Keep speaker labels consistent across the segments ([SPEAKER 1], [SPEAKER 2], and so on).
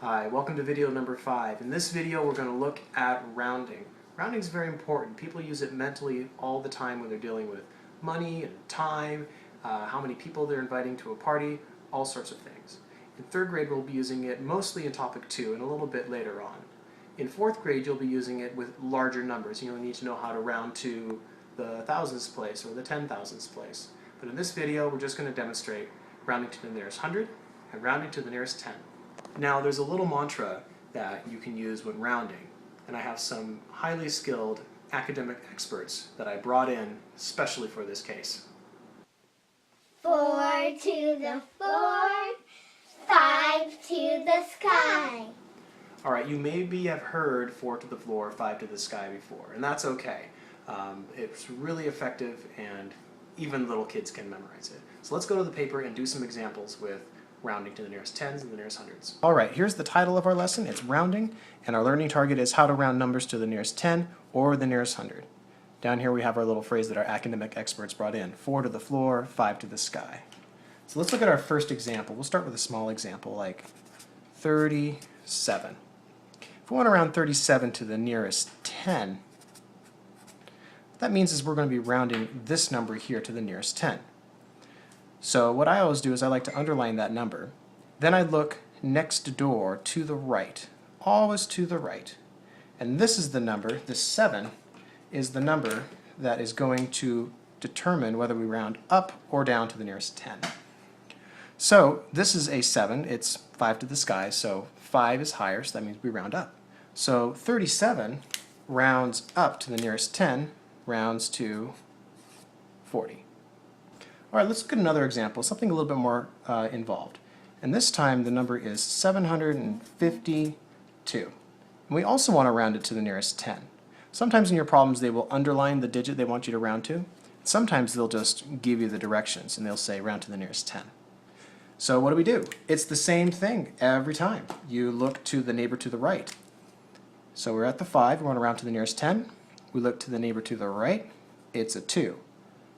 [SPEAKER 1] Hi, welcome to video number 5. In this video we're going to look at rounding. Rounding is very important. People use it mentally all the time when they're dealing with money and time, how many people they're inviting to a party, all sorts of things. In 3rd grade we'll be using it mostly in topic 2 and a little bit later on. In 4th grade you'll be using it with larger numbers. You'll need to know how to round to the thousandths place or the 10,000ths place. But in this video we're just going to demonstrate rounding to the nearest 100 and rounding to the nearest 10. Now there's a little mantra that you can use when rounding, and I have some highly skilled academic experts that I brought in especially for this case.
[SPEAKER 2] 4 to the floor, 5 to the sky.
[SPEAKER 1] Alright, you maybe have heard 4 to the floor, 5 to the sky before, and that's okay. It's really effective and even little kids can memorize it. So let's go to the paper and do some examples with rounding to the nearest tens and the nearest hundreds. Alright, here's the title of our lesson. It's rounding, and our learning target is how to round numbers to the nearest 10 or the nearest 100. Down here we have our little phrase that our academic experts brought in. 4 to the floor, 5 to the sky. So let's look at our first example. We'll start with a small example like 37. If we want to round 37 to the nearest 10, what that means is we're going to be rounding this number here to the nearest 10. So what I always do is I like to underline that number. Then I look next door to the right, always to the right. And this is the number, this 7, is the number that is going to determine whether we round up or down to the nearest 10. So this is a 7, it's 5 to the sky, so 5 is higher, so that means we round up. So 37 rounds up to the nearest 10, rounds to 40. Alright, let's look at another example, something a little bit more involved. And this time the number is 752. And we also want to round it to the nearest 10. Sometimes in your problems they will underline the digit they want you to round to. Sometimes they'll just give you the directions and they'll say round to the nearest 10. So what do? It's the same thing every time. You look to the neighbor to the right. So we're at the 5, we want to round to the nearest 10. We look to the neighbor to the right, it's a 2.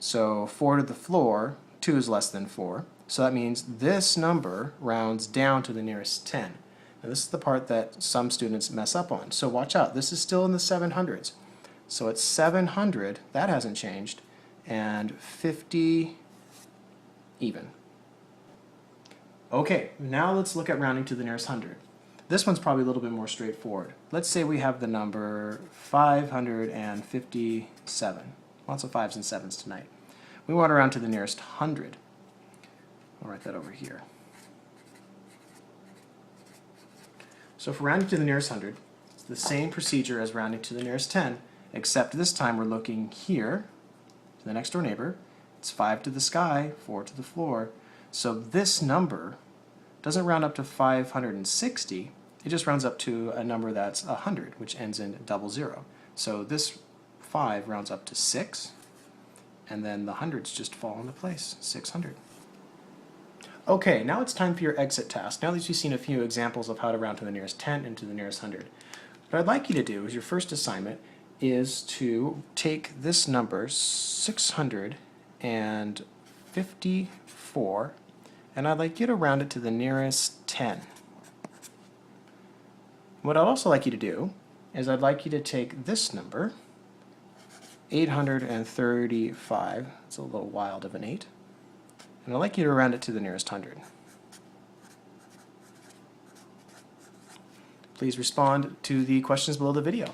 [SPEAKER 1] So 4 to the floor, 2 is less than 4. So that means this number rounds down to the nearest 10. Now this is the part that some students mess up on. So watch out, this is still in the 700s. So it's 700, that hasn't changed, and 50 even. Okay, now let's look at rounding to the nearest 100. This one's probably a little bit more straightforward. Let's say we have the number 557. Lots of 5s and 7s tonight. We want to round to the nearest 100. I'll write that over here. So for rounding to the nearest 100, it's the same procedure as rounding to the nearest 10, except this time we're looking here to the next door neighbor. It's 5 to the sky, 4 to the floor. So this number doesn't round up to 560, it just rounds up to a number that's 100, which ends in 00. So this 5 rounds up to 6, and then the hundreds just fall into place, 600. Okay, now it's time for your exit task. Now that you've seen a few examples of how to round to the nearest 10 and to the nearest 100, what I'd like you to do as your first assignment is to take this number, 654, and I'd like you to round it to the nearest 10. What I'd also like you to do is I'd like you to take this number, 835, it's a little wild of an 8, and I'd like you to round it to the nearest 100. Please respond to the questions below the video.